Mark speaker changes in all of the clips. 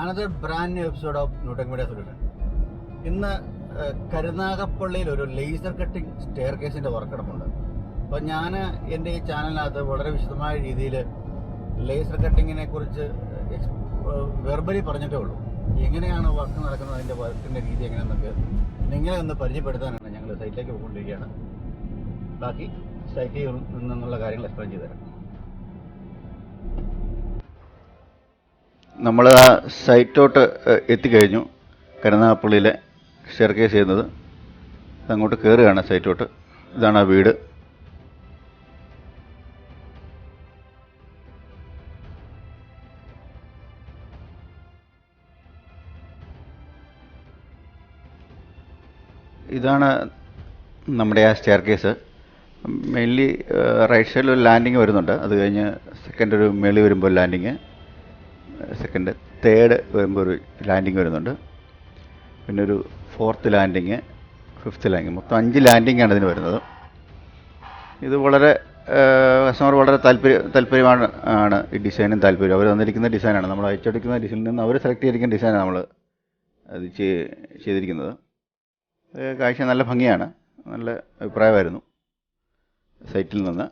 Speaker 1: another brand new episode of Newtek Media Solution. ഇന്ന് കരുനാഗപ്പള്ളിയിൽ ഒരു laser cutting stair കേസിൻ്റെ work നടക്കുന്നുണ്ട്. അപ്പോൾ ഞാൻ എൻ്റെ ഈ ചാനലിനകത്ത് വളരെ വിശദമായ രീതിയിൽ ലേസർ കട്ടിങ്ങിനെ കുറിച്ച് വെർബലി പറഞ്ഞിട്ടേ ഉള്ളൂ. എങ്ങനെയാണ് വർക്ക് നടക്കുന്നത്, അതിൻ്റെ വർക്കിൻ്റെ രീതി എങ്ങനെയാണെന്നൊക്കെ നിങ്ങളെ ഒന്ന് പരിചയപ്പെടുത്താനാണ് ഞങ്ങൾ സൈറ്റിലേക്ക് പോയിക്കൊണ്ടിരിക്കുകയാണ്. ബാക്കി സൈറ്റിൽ നിന്നുള്ള കാര്യങ്ങൾ എക്സ്പ്ലെയിൻ ചെയ്തു തരാം. നമ്മൾ ആ സൈറ്റോട്ട് എത്തിക്കഴിഞ്ഞു. കരുനാഗപ്പള്ളിയിലെ സ്റ്റെയർ കേസ് ചെയ്യുന്നത് അങ്ങോട്ട് കയറുകയാണ് സൈറ്റോട്ട്. ഇതാണ് ആ വീട്. ഇതാണ് നമ്മുടെ ആ സ്റ്റെയർ കേസ്. മെയിൻലി റൈറ്റ് സൈഡിൽ ഒരു ലാൻഡിങ് വരുന്നുണ്ട്. അത് കഴിഞ്ഞ് സെക്കൻഡ് ഒരു മേളി വരുമ്പോൾ ലാൻഡിങ്, സെക്കൻഡ് തേർഡ് വരുമ്പോൾ ഒരു ലാൻഡിങ് വരുന്നുണ്ട്, പിന്നെ ഒരു ഫോർത്ത് ലാൻഡിങ്, ഫിഫ്ത്ത് ലാൻഡിങ്, മൊത്തം 5 ലാൻഡിങ്ങാണ് ഇതിന് വരുന്നത്. ഇത് വളരെ കസ്റ്റമർ വളരെ താല്പര്യമാണ് ഈ ഡിസൈനും താല്പര്യം. അവർ തന്നിരിക്കുന്ന ഡിസൈനാണ്, നമ്മൾ അയച്ചെടുക്കുന്ന ഡിസൈനിൽ നിന്ന് അവർ സെലക്ട് ചെയ്തിരിക്കുന്ന ഡിസൈനാണ് നമ്മൾ അത് ചെയ്തിരിക്കുന്നത്. കാഴ്ച നല്ല ഭംഗിയാണ്, നല്ല അഭിപ്രായമായിരുന്നു സൈറ്റിൽ നിന്ന്.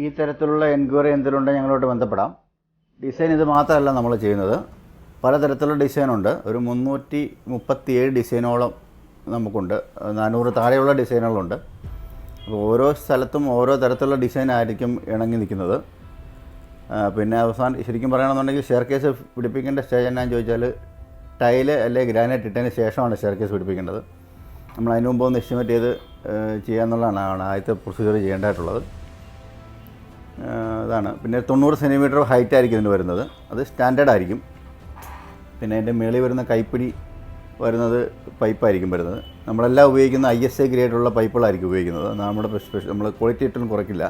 Speaker 1: ഈ തരത്തിലുള്ള എൻക്വയറി എന്തെങ്കിലുണ്ടെങ്കിൽ ഞങ്ങളോട്ട് ബന്ധപ്പെടാം. ഡിസൈൻ ഇത് മാത്രമല്ല നമ്മൾ ചെയ്യുന്നത്, പലതരത്തിലുള്ള ഡിസൈനുണ്ട്. ഒരു 337 ഡിസൈനോളം നമുക്കുണ്ട്. 400 താഴെയുള്ള ഡിസൈനുകളുണ്ട്. അപ്പോൾ ഓരോ സ്ഥലത്തും ഓരോ തരത്തിലുള്ള ഡിസൈനായിരിക്കും ഇണങ്ങി നിൽക്കുന്നത്. പിന്നെ അവസാനം ശരിക്കും പറയുകയാണെന്നുണ്ടെങ്കിൽ സ്റ്റെയർ കേസ് പിടിപ്പിക്കേണ്ട സ്റ്റേജ് എന്നാന്ന് ചോദിച്ചാൽ ടൈല് അല്ലെങ്കിൽ ഗ്രാനൈറ്റ് ഇട്ടതിന് ശേഷമാണ് സ്റ്റെയർ കേസ് പിടിപ്പിക്കേണ്ടത്. നമ്മൾ അതിന് മുമ്പ് ഒന്ന് എസ്റ്റിമേറ്റ് ചെയ്ത് ചെയ്യാന്നുള്ളതാണ് ആദ്യത്തെ പ്രൊസീജിയർ ചെയ്യേണ്ടതായിട്ടുള്ളത്. അതാണ്. പിന്നെ 90 സെൻറ്റിമീറ്റർ ഹൈറ്റ് ആയിരിക്കും ഇതിന് വരുന്നത്. അത് സ്റ്റാൻഡേർഡ് ആയിരിക്കും. പിന്നെ അതിൻ്റെ മേളിൽ വരുന്ന കൈപ്പിടി വരുന്നത് പൈപ്പായിരിക്കും വരുന്നത്. നമ്മളെല്ലാം ഉപയോഗിക്കുന്ന ISA ഗ്രേഡുള്ള പൈപ്പുകളായിരിക്കും ഉപയോഗിക്കുന്നത്. നമ്മൾ ക്വാളിറ്റി ഇട്ടൊന്നും കുറയ്ക്കില്ല.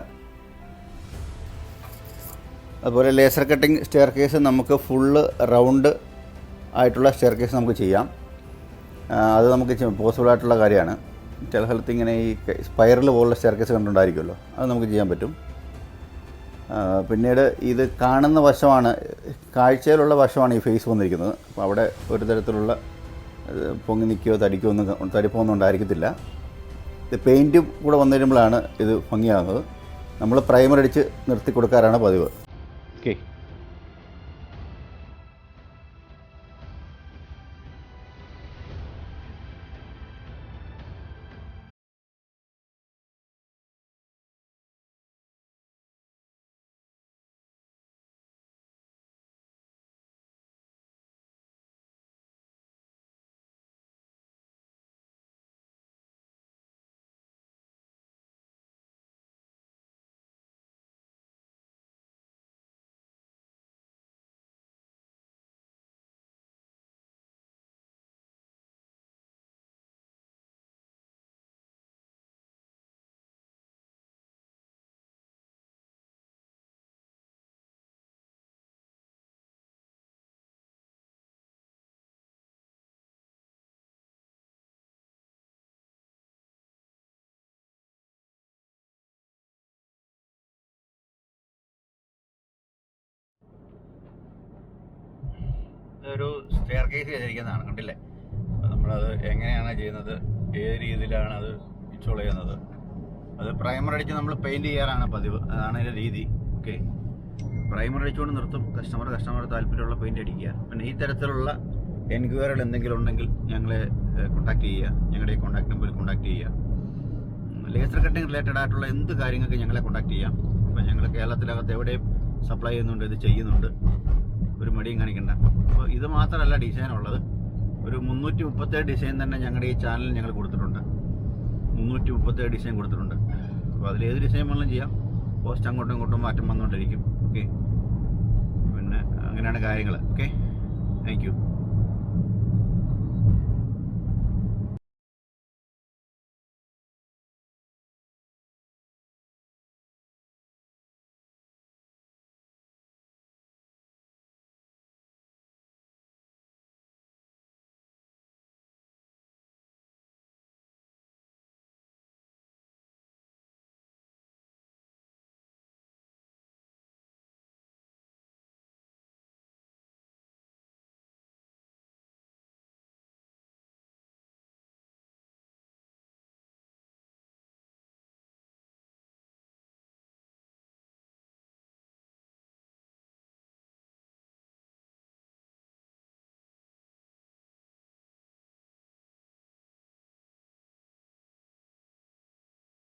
Speaker 1: അതുപോലെ ലേസർ കട്ടിംഗ് സ്റ്റെയർ കേസ് നമുക്ക് ഫുള്ള് റൗണ്ട് ആയിട്ടുള്ള സ്റ്റെയർ കേസ് നമുക്ക് ചെയ്യാം. അത് നമുക്ക് പോസിബിൾ ആയിട്ടുള്ള കാര്യമാണ്. ചില സ്ഥലത്ത് ഇങ്ങനെ ഈ സ്പൈറൽ പോലുള്ള സ്റ്റെയർ കേസ് കണ്ടുകൊണ്ടായിരിക്കുമല്ലോ, അത് നമുക്ക് ചെയ്യാൻ പറ്റും. പിന്നീട് ഇത് കാണുന്ന വശമാണ്, കാഴ്ചയിലുള്ള വശമാണ് ഈ ഫേസ് വന്നിരിക്കുന്നത്. അപ്പോൾ അവിടെ ഒരു തരത്തിലുള്ള പൊങ്ങി നിൽക്കുകയോ തടിപ്പൊന്നും ഉണ്ടായിരിക്കത്തില്ല. ഇത് പെയിൻറ്റും കൂടെ വന്നു വരുമ്പോഴാണ് ഇത് ഭംഗിയാകുന്നത്. നമ്മൾ പ്രൈമർ അടിച്ച് നിർത്തി കൊടുക്കാറാണ് പതിവ്. ഓക്കെ. ഒരു സ്റ്റെയർ കേസ് ചെയ്തിരിക്കുന്നതാണ്, കണ്ടില്ലേ? നമ്മളത് എങ്ങനെയാണ് ചെയ്യുന്നത്, ഏത് രീതിയിലാണ് അത് ഇൻസ്റ്റോൾ ചെയ്യുന്നത്, അത് പ്രൈമർ അടിച്ച് നമ്മൾ പെയിൻറ്റ് ചെയ്യാറാണ് പതിവ്. അതാണ് അതിൻ്റെ രീതി. ഓക്കെ. പ്രൈമർ അടിച്ചുകൊണ്ട് നിർത്തും. കസ്റ്റമർ താല്പര്യമുള്ള പെയിൻറ്റ് അടിക്കുക. പിന്നെ ഈ തരത്തിലുള്ള എൻക്വയറികൾ എന്തെങ്കിലും ഉണ്ടെങ്കിൽ ഞങ്ങളെ കോൺടാക്ട് ചെയ്യുക. ഞങ്ങളുടെ ഈ കോൺടാക്ട് നമ്പറിൽ കോൺടാക്ട് ചെയ്യുക. ലേസർ കട്ടിങ് റിലേറ്റഡ് ആയിട്ടുള്ള എന്ത് കാര്യങ്ങൾക്ക് ഞങ്ങളെ കോൺടാക്ട് ചെയ്യാം. അപ്പോൾ ഞങ്ങൾ കേരളത്തിനകത്ത് എവിടെയും സപ്ലൈ ചെയ്യുന്നുണ്ട്, ഇത് ചെയ്യുന്നുണ്ട്. ഒരു മടിയും കാണിക്കണ്ട. അപ്പോൾ ഇത് മാത്രമല്ല ഡിസൈൻ ഉള്ളത്. ഒരു 337 ഡിസൈൻ തന്നെ ഞങ്ങളുടെ ഈ ചാനലിൽ ഞങ്ങൾ കൊടുത്തിട്ടുണ്ട്. 337 ഡിസൈൻ കൊടുത്തിട്ടുണ്ട്. അപ്പോൾ അതിലേത് ഡിസൈൻ വേണമെങ്കിലും ചെയ്യാം. പോസ്റ്റ് അങ്ങോട്ടും ഇങ്ങോട്ടും മാറ്റം വന്നുകൊണ്ടിരിക്കും. ഓക്കെ. ഓക്കെ, പിന്നെ അങ്ങനെയാണ് കാര്യങ്ങൾ. Okay, thank you.